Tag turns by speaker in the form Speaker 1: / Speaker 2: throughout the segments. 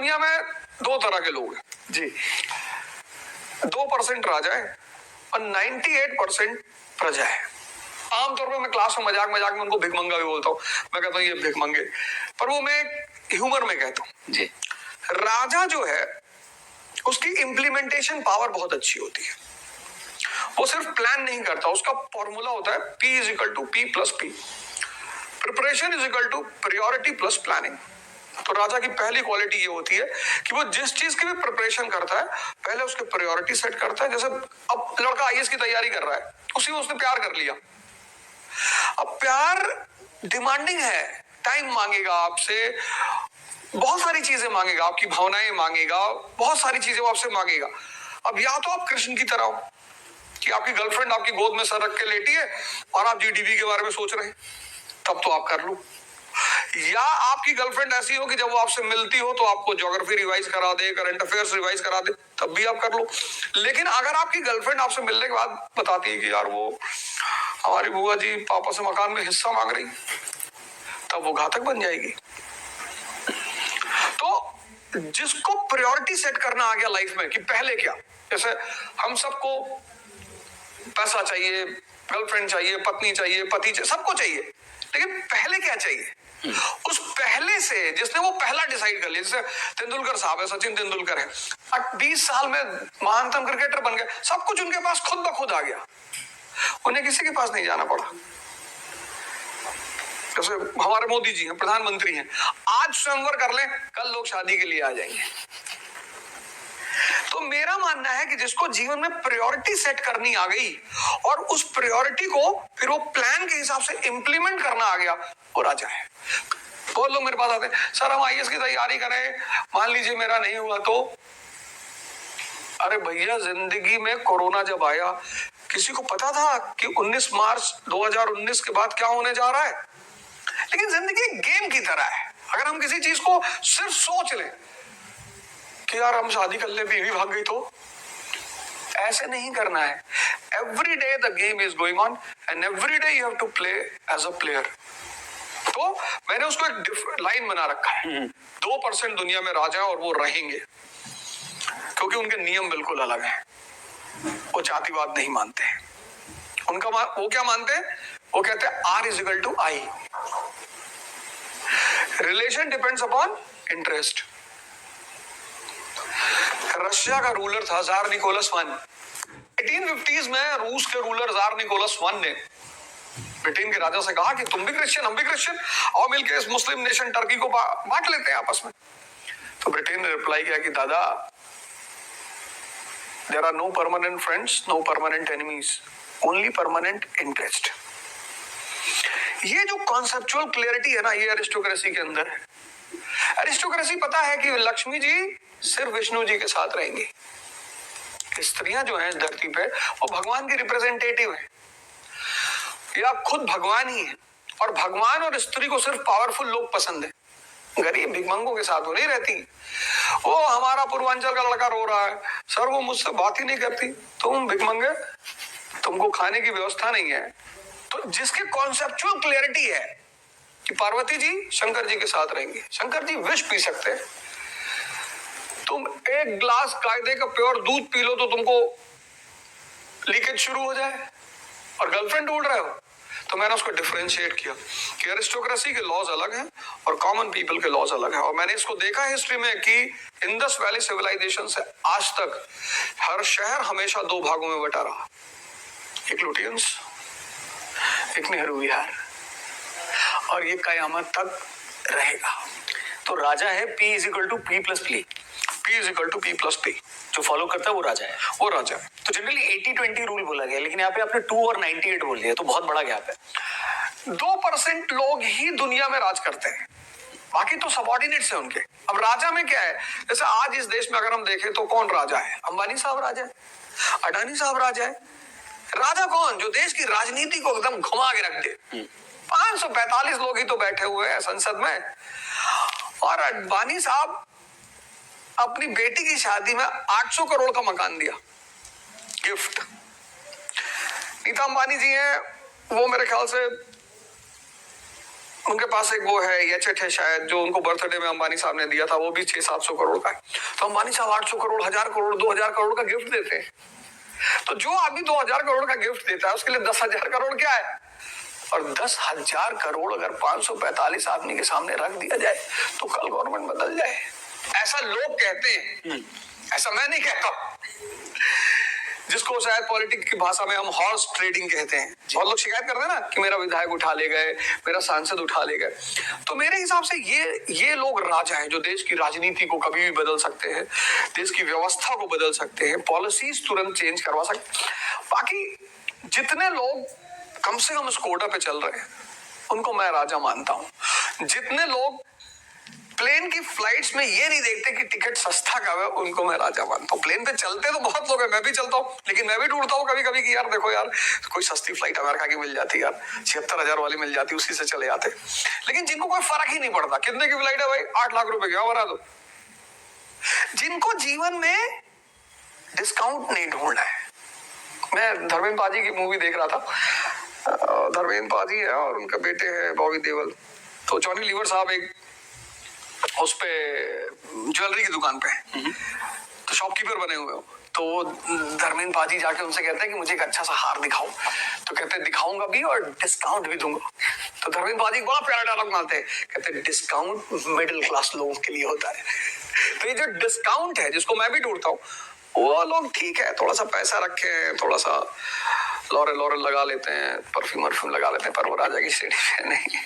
Speaker 1: दुनिया में दो तरह के लोग हैं
Speaker 2: जी।
Speaker 1: 2% राजा है और 98% प्रजा है। आमतौर पर मैं क्लास में मजाक में उनको भिखमंगा भी बोलता हूँ। मैं कहता हूँ ये भिखमंगे, पर वो मैं ह्यूमर में कहता हूँ
Speaker 2: जी।
Speaker 1: राजा जो है उसकी इंप्लीमेंटेशन पावर बहुत अच्छी होती है। वो सिर्फ प्लान नहीं करता, उसका फॉर्मूला होता है P=P+P। Preparation is priority plus planning. तो राजा की पहली क्वालिटी ये होती है कि वो जिस चीज की भी प्रिपरेशन करता है पहले उसके प्रायोरिटी सेट करता है। जैसे अब लड़का आईएएस की तैयारी कर रहा है, उसी में उसने प्यार कर लिया। अब प्यार डिमांडिंग है, टाइम मांगेगा आपसे, बहुत सारी चीजें मांगेगा, आपकी भावनाएं मांगेगा, बहुत सारी चीजें वो आपसे मांगेगा। अब या तो आप कृष्ण की तरह हो कि आपकी गर्लफ्रेंड आपकी गोद में सर रख के लेटी है और आप जीडीपी के बारे में सोच रहे हैं, तब तो आप कर लो। या आपकी गर्लफ्रेंड ऐसी हो कि जब वो आपसे मिलती हो तो आपको ज्योग्राफी रिवाइज करा दे, करंट अफेयर्स रिवाइज करा दे, तब भी आप कर लो। लेकिन अगर आपकी गर्लफ्रेंड आपसे मिलने के बाद बताती है कि यार वो हमारी बुआ जी पापा से मकान में हिस्सा मांग रही, तब वो घातक बन जाएगी। तो जिसको प्रायोरिटी सेट करना आ गया लाइफ में कि पहले क्या, जैसे हम सबको पैसा चाहिए, गर्लफ्रेंड चाहिए, पत्नी चाहिए, पति चाहिए, सबको चाहिए, लेकिन पहले क्या चाहिए? उस पहले से जिसने वो पहला डिसाइड कर लिया, जैसे तेंदुलकर साहब है, सचिन तेंदुलकर है, 20 साल में महानतम क्रिकेटर बन गए, सब कुछ उनके पास खुद ब खुद आ गया, उन्हें किसी के पास नहीं जाना पड़ा। जैसे हमारे मोदी जी हैं, प्रधानमंत्री हैं, आज स्वयंवर कर लें, कल लोग शादी के लिए आ जाएंगे। तो मेरा मानना है कि जिसको जीवन में प्रायोरिटी सेट करनी आ गई और उस प्रायोरिटी को फिर वो प्लान के हिसाब से इंप्लीमेंट करना आ गया, वो राजा है। बहुत लोग मेरे पास आते हैं, सर हम आईएएस की तैयारी करें, मान लीजिए मेरा नहीं हुआ तो। अरे भैया, जिंदगी में कोरोना जब आया किसी को पता था कि 19 मार्च 2019 के बाद क्या होने जा रहा है? लेकिन जिंदगी एक गेम की तरह है। अगर हम किसी चीज को सिर्फ सोच लें कि यार हम शादी कर ले, बीवी भाग गई, तो ऐसे नहीं करना है। Every day the game is going on and every day you have to play as a player. तो मैंने उसको एक लाइन बना रखा है, 2% दुनिया में राजा है और वो रहेंगे, क्योंकि उनके नियम बिल्कुल अलग हैं। वो जातिवाद नहीं मानते हैं। उनका वो क्या मानते हैं? वो कहते हैं R=I। Relation depends upon interest. Russia का रूलर था जार निकोलस I। 1850s में रूस के रूलर जार निकोलस I ने ब्रिटेन के राजा से कहा कि तुम भी क्रिश्चियन, हम भी क्रिश्चियन, और मिलकर इस मुस्लिम नेशन टर्की को बांट लेते हैं आपस में। तो ब्रिटेन ने रिप्लाई किया कि दादा, there are no permanent friends, no permanent enemies, only permanent interest. ये जो कॉन्सेप्चुअल क्लियरिटी है ना, ये अरिस्टोक्रेसी के अंदर है। अरिस्टोक्रेसी पता है कि लक्ष्मी जी सिर्फ विष्णु जी के साथ रहेंगी, स्त्रियां जो हैं इस धरती पे वो भगवान की रिप्रेजेंटेटिव है या खुद भगवान ही है, और भगवान और स्त्री को सिर्फ पावरफुल लोग पसंद है। गरीब भिखमंगों के साथ वो नहीं रहती। वो हमारा पूर्वांचल का लड़का रो रहा है, सर वो मुझसे बात ही नहीं करती, तुम भिखमंगे, तुमको खाने की व्यवस्था नहीं है। तो जिसके कॉन्सेप्चुअल क्लियरिटी है कि पार्वती जी शंकर जी के साथ रहेंगे, शंकर जी विष पी सकते हैं, तुम एक ग्लास कायदे का प्योर दूध पी लो तो तुमको लीकेज शुरू हो जाए और गर्लफ्रेंड ढूंढ रहे हो। तो मैंने उसको डिफरेंशिएट किया कि अरिस्टोक्रेसी के लॉज अलग हैं और कॉमन पीपल के लॉज अलग हैं। और मैंने इसको देखा हिस्ट्री में कि इंडस वैली सिविलाइजेशन से आज तक हर शहर हमेशा दो भागों में बटा रहा, एक लुटियंस, एक नेहरू विहार, और ये कयामत तक रहेगा।
Speaker 2: तो राजा है P=P+P।
Speaker 1: P=P+P।
Speaker 2: जो फॉलो करता है वो राजा है।
Speaker 1: वो राजा है।
Speaker 2: तो जनरली 80-20 रूल बोला गया, लेकिन यहाँ पे आपने 2 और 98 बोल दिया, तो बहुत बड़ा गैप है।
Speaker 1: 2% लोग ही दुनिया में राज करते हैं, बाकी तो सबऑर्डिनेट्स हैं उनके। अब राजा में क्या है, जैसे आज इस देश में अगर हम देखें तो कौन राजा है? अंबानी साहब राजा है, अडानी साहब राजा है। राजा कौन? जो देश की राजनीति को एकदम घुमा के रख दे। 545 लोग ही तो बैठे हुए हैं संसद में, और अंबानी साहब अपनी बेटी की शादी में 800 करोड़ का मकान दिया गिफ्ट। नीता अंबानी जी हैं, वो मेरे ख्याल से उनके पास एक वो है एचेट है शायद, जो उनको बर्थडे में अंबानी साहब ने दिया था, वो भी 600-700 करोड़ का है। तो अंबानी साहब 800 करोड़, 1000 करोड़, 2000 करोड़ का गिफ्ट देते हैं। तो जो आदमी 2000 करोड़ का गिफ्ट देता है उसके लिए 10,000 करोड़ क्या है? और 10,000 करोड़ अगर 545 आदमी के सामने रख दिया जाए तो कल गवर्नमेंट बदल जाए, ऐसा लोग कहते हैं, ऐसा मैं नहीं कहता। जिसको शायद पॉलिटिक्स की भाषा में हम हॉर्स ट्रेडिंग कहते हैं। बहुत लोग शिकायत करते हैं ना कि मेरा विधायक उठा ले गए, मेरा सांसद उठा ले गए। तो मेरे हिसाब से ये लोग राजा हैं जो देश की राजनीति को कभी भी बदल सकते हैं, देश की व्यवस्था को बदल सकते हैं, पॉलिसीज तुरंत चेंज करवा सकते हैं। बाकी जितने लोग कम से कम स्कोडा पे चल रहे हैं उनको मैं राजा मानता हूं। जितने लोग प्लेन की फ्लाइट्स में ये नहीं देखते कि टिकट सस्ता कब है, उनको मैं राजा मानता हूँ। प्लेन पे चलते तो बहुत लोग हैं, मैं भी चलता हूँ, लेकिन मैं भी ढूंढता हूँ कभी कभी कि यार देखो यार कोई सस्ती फ्लाइट अमेरिका की मिल जाती, यार 76,000 वाली मिल जाती, उसी से चले जाते। लेकिन जिनको कोई फर्क ही नहीं पड़ता कितने की फ्लाइट है भाई, 8 लाख रुपए की, बना दो। जिनको जीवन में डिस्काउंट नहीं ढूंढना है। मैं धर्मेंद्र पाजी की मूवी देख रहा था। धर्मेंद्र पाजी है और उनका बेटे है बॉबी देओल। तो जॉनी लीवर साहब एक उस पे ज्वेलरी की दुकान पे तो शॉपकीपर बने हुए हो। तो वो धर्मेंद्र पाजी जाके उनसे कहते हैं कि मुझे एक अच्छा सा हार दिखाओ। तो कहते हैं दिखाऊंगा भी और डिस्काउंट भी दूंगा। तो धर्मेंद्र पाजी बड़ा प्यारा डायलॉग मारते हैं, कहते हैं डिस्काउंट मिडिल क्लास लोगों के लिए होता है। तो ये जो डिस्काउंट है जिसको मैं भी ढूंढता हूँ, वो लोग ठीक है थोड़ा सा पैसा रखे हैं, थोड़ा सा लॉरेल लगा लेते हैं, परफ्यूम लगा लेते हैं, पर वो राजा की श्रेणी में नहीं।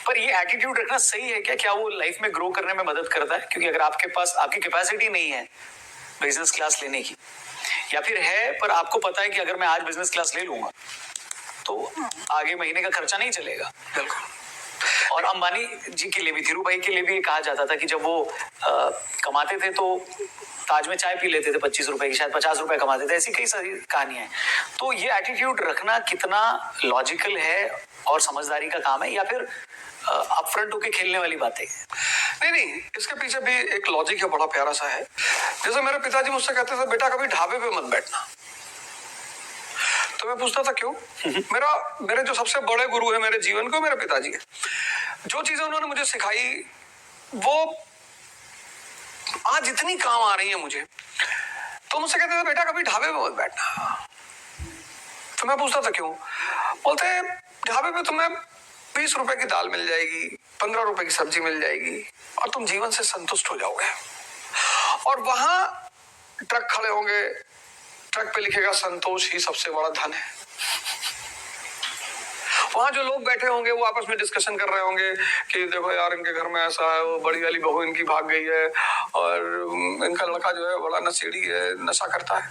Speaker 2: पर ये एटीट्यूड रखना सही है क्या? क्या वो लाइफ में ग्रो करने में मदद करता है? क्योंकि अगर आपके पास आपकी कैपेसिटी नहीं है बिजनेस क्लास लेने की, या फिर है पर आपको पता है कि अगर मैं आज बिजनेस क्लास ले लूंगा तो आगे महीने का खर्चा नहीं चलेगा।
Speaker 1: बिल्कुल।
Speaker 2: और अंबानी जी के लिए भी, धीरू भाई के लिए भी कहा जाता था कि जब वो कमाते थे तो ताज में चाय पी लेते थे 25 रुपए की, शायद 50 रुपए कमाते थे। ऐसी कई सारी कहानियां हैं। तो ये एटीट्यूड रखना कितना लॉजिकल है और समझदारी का काम है, या फिर अपफ्रंट होके खेलने वाली बातें?
Speaker 1: नहीं, इसके पीछे भी एक लॉजिक है, बड़ा प्यारा सा है। जैसे मेरे पिताजी मुझसे कहते थे बेटा कभी ढाबे पे मत बैठना। तो मैं पूछता था क्यों? मेरे जो सबसे बड़े गुरु है मेरे जीवन को, मेरे पिताजी है। जो चीजें उन्होंने मुझे सिखाई वो आज इतनी काम आ रही है मुझे। तो मुझसे कहते थे बेटा कभी ढाबे पे मत बैठना। तो मैं पूछता था क्यों? बोलते ढाबे पे तुम्हें 20 रुपए की दाल मिल जाएगी, 15 रुपए की सब्जी मिल जाएगी और तुम जीवन से संतुष्ट हो जाओगे। और वहां ट्रक खड़े होंगे, ट्रक पे लिखेगा संतोष ही सबसे बड़ा धन है। वहां जो लोग बैठे होंगे वो आपस में डिस्कशन कर रहे होंगे कि देखो यार इनके घर में ऐसा है, वो बड़ी वाली बहू इनकी भाग गई है और इनका लड़का जो है बड़ा नशेड़ी है, नशा करता है।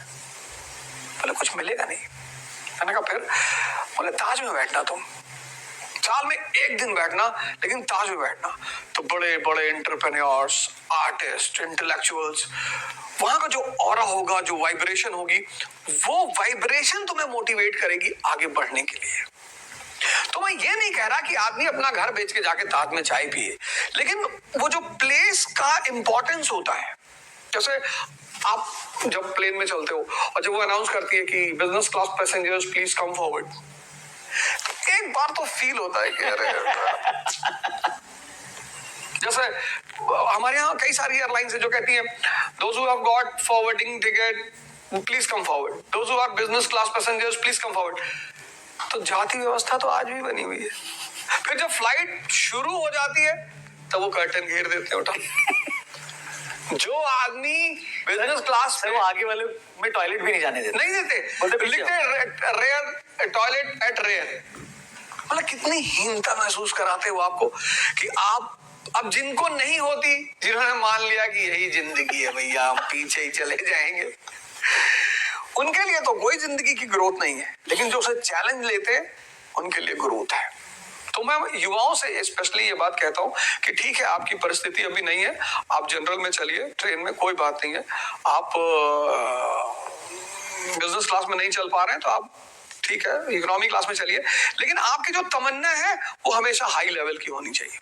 Speaker 1: बोले कुछ मिलेगा नहीं। मैंने कहा फिर? बोले ताज में बैठना तुम, साल में एक दिन बैठना, लेकिन ताज में बैठना। तो बड़े बड़े एंटरप्रेन्योर्स, आर्टिस्ट, इंटेलेक्चुअल्स, वहां का जो ऑरा होगा, जो वाइब्रेशन होगी, वो वाइब्रेशन तुम्हें मोटिवेट करेगी आगे बढ़ने के लिए। तो मैं ये नहीं कह रहा कि आदमी अपना घर बेच के जाके ताज में चाय पिए, लेकिन वो जो प्लेस का इंपॉर्टेंस होता है, जैसे आप जब प्लेन में चलते हो और जब वो अनाउंस करती है कि business class passengers please come forward, एक बार तो फील होता है कि अरे जैसे हमारे यहाँ कई सारी एयरलाइंस है जो कहती है those who have got forwarding ticket please come forward, those who are business class passengers please come forward। तो जाति व्यवस्था तो आज भी बनी हुई है। फिर जब फ्लाइट शुरू हो जाती है तब वो कर्टन घेर देते हैं उठा। जो आदमी बिजनेस क्लास
Speaker 2: वो आगे वाले में टॉयलेट भी नहीं जाने देते,
Speaker 1: नहीं देते, लिखते रेयर टॉयलेट एट रेयर। मतलब कितनी हीनता महसूस कराते हो आपको कि आप अब जिनको नहीं होती, जिन्होंने मान लिया कि यही जिंदगी है भैया, हम पीछे ही चले जाएंगे, उनके लिए तो कोई जिंदगी की ग्रोथ नहीं है। लेकिन जो उसे चैलेंज लेते हैं उनके लिए ग्रोथ है। तो मैं युवाओं से स्पेशली ये बात कहता हूँ कि ठीक है आपकी परिस्थिति अभी नहीं है, आप जनरल में चलिए, ट्रेन में कोई बात नहीं है। आप बिजनेस क्लास में नहीं चल पा रहे हैं तो आप ठीक है इकोनॉमी क्लास में चलिए, लेकिन आपकी जो तमन्ना है वो हमेशा हाई लेवल की होनी चाहिए।